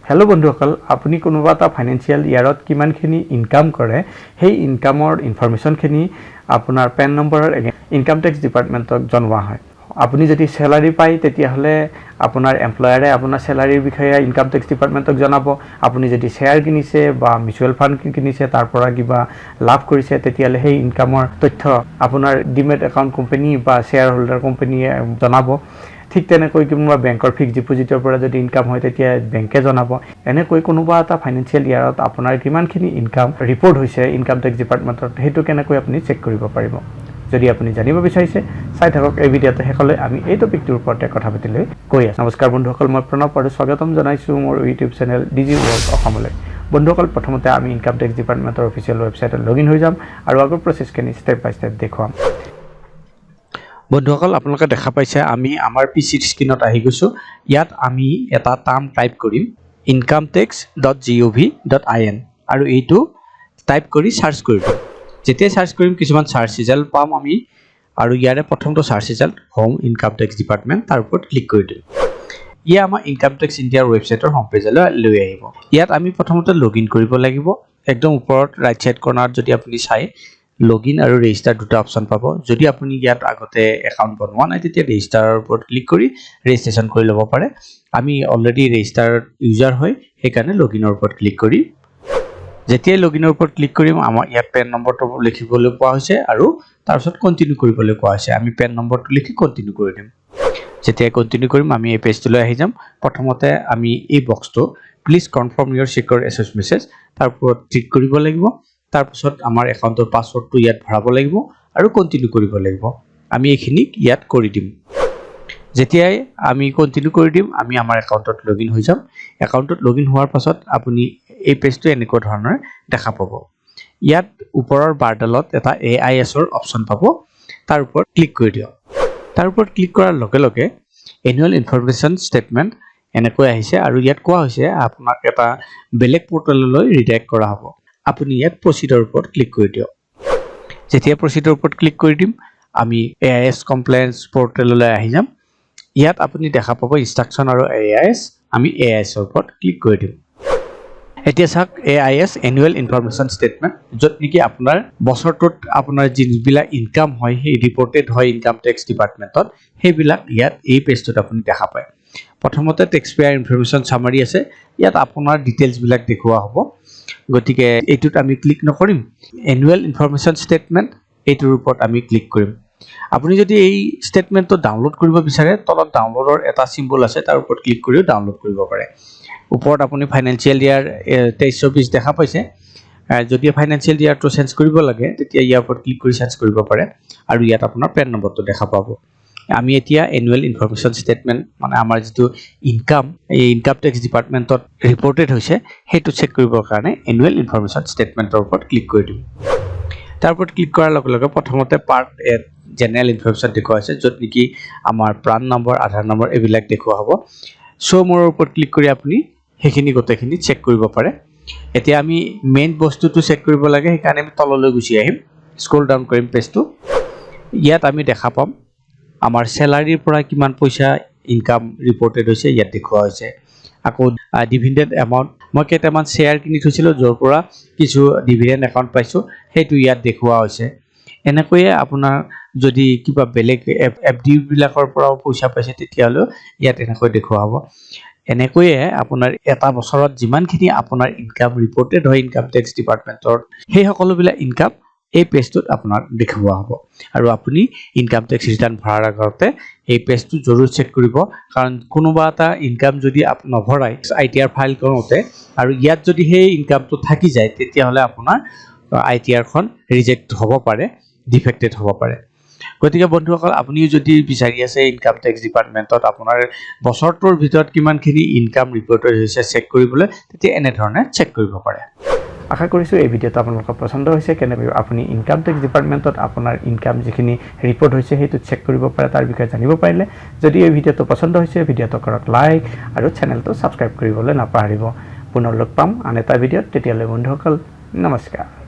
hello बंधुসকল আপুনি কোনোবা এটা ফাইনান্সিয়াল ইয়াৰত কিমানখিনি ইনকাম কৰে সেই ইনকামৰ ইনফৰমেশনখিনি আপোনাৰ পেন নম্বৰৰ ইনকাম টেক্স ডিপাৰ্টমেণ্টক জনোৱা হয় আপুনি যদি স্যালাৰি পায় তেতিয়া হলে আপোনাৰ এমপ্লয়াৰে আপোনাৰ স্যালাৰিৰ বিষয়ে ইনকাম টেক্স ডিপাৰ্টমেণ্টক জনাব আপুনি যদি শেয়াৰ কিনিছে বা মিউচুৱেল ফাণ্ড কিনিছে তাৰ পৰা কিবা লাভ কৰিছে তেতিয়া হলে সেই ইনকামৰ তথ্য আপোনাৰ ডিমেট একাউণ্ট কোম্পানী বা শেয়াৰ হোল্ডাৰ কোম্পানীয়ে জনাব ঠিক তেনেকৈ কোনোবা বেংকৰ ফিক্স ডিপোজিটৰ পৰা যদি ইনকাম হয় তেতিয়া বেংকে জনাব এনেকৈ কোনোবা এটা ফাইনান্সিয়াল ইয়াৰত আপোনাৰ কিমানখিনি ইনকাম ৰিপৰ্ট হৈছে ইনকাম টেক্স ডিপাৰ্টমেণ্টত হেতু কেনেকৈ আপুনি চেক কৰিব পাৰিব যদি আপুনি জানিব বিচাৰিছে চাই থাকক এই ভিডিঅ'টো হেকলে আমি এই টপিকটোৰ ওপৰতে কথা পাতিলৈ কৈ আছো নমস্কাৰ বন্ধুসকল মই প্ৰণৱ আৰু স্বাগতম জনাইছো মোৰ ইউটিউব চেনেল ডিজি ৱৰ্ল্ড অসমলৈ বন্ধুসকল প্ৰথমতে আমি ইনকাম টেক্স ডিপাৰ্টমেণ্টৰ অফিচিয়েল ৱেবছাইটত লগইন হৈ যাম আৰু আগৰ প্ৰচেছখিনি ষ্টেপ বাই ষ্টেপ দেখুৱাম বন্ধুসকল আপোনালোকে দেখা পাইছে আমি আমাৰ পিসিৰ স্ক্ৰিনত আহি গৈছো ইয়াত আমি এটা টাৰ্ম টাইপ কৰিম incometax.gov.in আৰু এইটো টাইপ কৰি সাৰ্চ কৰিম যেতিয়া সাৰ্চ কৰিম কিছুমান সাৰ্চ ৰিজাল্ট পাম আমি আৰু ইয়াৰে প্ৰথমটো search result home income tax department তাৰ ওপৰত ক্লিক কৰি দিম ইয়া আমাৰ ইনকাম টেক্স ইণ্ডিয়াৰ ৱেবছাইটৰ হোম পেজলৈ লৈ আহিব ইয়াত আমি প্ৰথমতে লগইন কৰিব লাগিব একদম ওপৰত ৰাইট সাইড কৰ্নাৰত যদি আপুনি চাই লগইন আৰু ৰেজিষ্টাৰ দুটা অপচন পাব যদি আপুনি ইয়াত আগতে একাউণ্ট বনোৱা নাই তেতিয়া ৰেজিষ্টাৰৰ ওপৰত ক্লিক কৰি ৰেজিষ্ট্ৰেচন কৰি ল'ব পাৰে আমি অলৰেডি ৰেজিষ্টাৰ ইউজাৰ হয় সেইকাৰণে লগইনৰ ওপৰত ক্লিক কৰি যেতিয়া লগইনৰ ওপৰত ক্লিক কৰিম আমাৰ ইয়াত পেন নম্বৰটো লিখিবলৈ কোৱা হৈছে আৰু তাৰ পিছত কন্টিনিউ কৰিবলৈ কোৱা হৈছে আমি পেন নম্বৰটো লিখি কন্টিনিউ কৰি দিম যেতিয়া কন্টিনিউ কৰিম আমি এই পেজটোলৈ আহি যাম প্ৰথমতে আমি এই বক্সটো please confirm your secure access message তাৰ ওপৰত ক্লিক কৰিব লাগিব তাৰ পিছত আমাৰ একাউণ্টৰ পাছৱৰ্ডটো ইয়াত ভৰাব লাগিব আৰু কন্টিনিউ কৰিব লাগিব আমি এইখিনি ইয়াত কৰি দিম যেতিয়াই আমি কন্টিনিউ কৰি দিম আমি আমাৰ একাউণ্টত লগইন হৈ যাম একাউণ্টত লগইন হোৱাৰ পাছত আপুনি এই পেজটো এনেকুৱা ধৰণৰ দেখা পাব ইয়াত ওপৰৰ বাৰডালত এটা AIS ৰ অপচন পাব তাৰ ওপৰত ক্লিক কৰি দিয়ক তাৰ ওপৰত ক্লিক কৰাৰ লগে লগে এনুৱেল ইনফৰমেশন ষ্টেটমেন্ট এনেকৈ আহিছে আৰু ইয়াত কোৱা হৈছে আপোনাক এটা বেলেগ পৰ্টেললৈ ৰিডাইৰেক্ট কৰা হ'ব আপুনি ইয়াত প্ৰচিডৰ ওপৰত ক্লিক কৰি দিয়ক যেতিয়া প্ৰচিডৰ ওপৰত ক্লিক কৰি দিম আমি AIS কমপ্লায়েন্স পৰ্টেললৈ আহি যাম ইয়াত আপুনি দেখা পাব ইনষ্ট্ৰাকচন আৰু AIS আমি AIS ৰ ওপৰত ক্লিক কৰি দিম এতিয়া চাওক AIS এনুৱেল ইনফৰমেশন ষ্টেটমেন্ট যত নেকি আপোনাৰ বছৰটোত আপোনাৰ যিবিলাক ইনকাম হয় সেই ৰিপৰ্টেড হয় ইনকাম টেক্স ডিপাৰ্টমেন্টত সেইবিলাক ইয়াত এই পেজটোত আপুনি দেখা পায় প্ৰথমতে টেক্স পেয়াৰ ইনফৰমেশন সামাৰি আছে ইয়াত আপোনাৰ ডিটেইলছ বিলাক দেখুওৱা হ'ব গতিকে এইটোত আমি ক্লিক নকৰিম এনুৱেল ইনফৰমেশন ষ্টেটমেন্ট এইটোৰ ওপৰত আমি ক্লিক কৰিম আপুনি যদি এই ষ্টেটমেন্টটো ডাউনলোড কৰিব বিচাৰে তলত ডাউনলোডৰ এটা সিম্বল আছে তাৰ ওপৰত ক্লিক কৰিও ডাউনলোড কৰিব পাৰে ওপৰত আপুনি ফাইনান্সিয়াল ইয়াৰ 23-24 দেখা পাইছে যদি ফাইনান্সিয়াল ইয়াৰটো চেঞ্জ কৰিব লাগে তেতিয়া ইয়াৰ ওপৰত ক্লিক কৰি চেঞ্জ কৰিব পাৰে আৰু ইয়াত আপোনাৰ পেন নম্বৰটো দেখা পাব আমি এতিয়া এনুৱেল ইনফৰমেশন ষ্টেটমেন্ট মানে আমাৰ যেটো ইনকাম এই ইনকাম টেক্স ডিপাৰ্টমেন্টত ৰিপৰ্টেড হৈছে হেতু চেক কৰিবৰ কাৰণে এনুৱেল ইনফৰমেশন ষ্টেটমেন্টৰ ওপৰত ক্লিক কৰি দিম তাৰ ওপৰত ক্লিক কৰাৰ লগে লগে প্ৰথমতে পাৰ্ট এ জেনাৰেল ইনফৰমেশন দেখুওৱা আছে যত নেকি আমাৰ প্ৰাণ নম্বৰ আধাৰ নম্বৰ এইবিলাক দেখুওৱা হ'ব শো মোৰ ওপৰত ক্লিক কৰি আপুনি হেখিনি গটেখিনি চেক কৰিব পাৰে এতিয়া আমি মেইন বস্তুটো চেক কৰিব লাগে সেইকাৰণে আমি তললৈ গুচি আহিম স্ক্ৰল ডাউন কৰিম পেজটো ইয়াত আমি দেখা পাম আমাৰ স্যালাৰিৰ পৰা কিমান পইচা ইনকাম ৰিপৰ্টেড হৈছে ইয়াত দেখুওৱা হৈছে আকৌ ডিভিডেন্ড এমাউন্ট মই কেইটামান শেয়াৰ কিনি থৈছিলো যৰ পৰা কিছু ডিভিডেন্ড একাউন্ট পাইছো হেতু ইয়াত দেখুওৱা হৈছে এনেকৈয়ে আপোনাৰ যদি কিবা বেলেগ এফডি বিলাকৰ পৰা পইচা পাইছে তেতিয়ালৈ ইয়াত এনেকৈ দেখুওৱা হ'ব এনেকৈয়ে আপোনাৰ এটা বছৰত যিমানখিনি আপোনাৰ ইনকাম ৰিপৰ্টেড হয় ইনকাম টেক্স ডিপাৰ্টমেন্টৰ সেই সকলোবিলাক ইনকাম এই পেজটোত আপোনাৰ দেখুওৱা হ'ব আৰু আপুনি ইনকাম টেক্স ৰিটাৰ্ণ ভৰাৰ আগতে এই পেজটো জৰুৰ চেক কৰিব কাৰণ কোনোবা এটা ইনকাম যদি আপুনি নভৰাই আইটিআৰ ফাইল কৰোতে আৰু ইয়াত যদি সেই ইনকামটো থাকি যায় তেতিয়া হলে আপোনাৰ আইটিআৰ খন ৰিজেক্ট হ'ব পাৰে ডিফেক্টেড হ'ব পাৰে গতিকে বন্ধুসকল আপুনি যদি বিচাৰি আছে ইনকাম টেক্স ডিপাৰ্টমেন্টত আপোনাৰ বছৰটোৰ ভিতৰত কিমানখিনি ইনকাম ৰিপৰ্টেড হৈছে চেক কৰিবলৈ তেতিয়া এনে ধৰণে চেক কৰিব পাৰে আশা কৰিছো এই ভিডিঅটো আপোনালোকৰ পছন্দ হৈছে কেনেকৈ আপুনি ইনকাম টেক্স ডিপাৰ্টমেন্টত আপোনাৰ ইনকাম যিখিনি ৰিপৰ্ট হৈছে হেতু চেক কৰিব পাৰে তাৰ বিষয়ে জানিব পাৰিলে যদি এই ভিডিঅটো পছন্দ হৈছে ভিডিঅটো কৰক লাইক আৰু চেনেলটো সাবস্ক্ৰাইব কৰিবলৈ নাপাহৰিব পুনৰ লগ পাম আন এটা ভিডিঅত তেতিয়ালৈ বন্ধুসকল নমস্কাৰ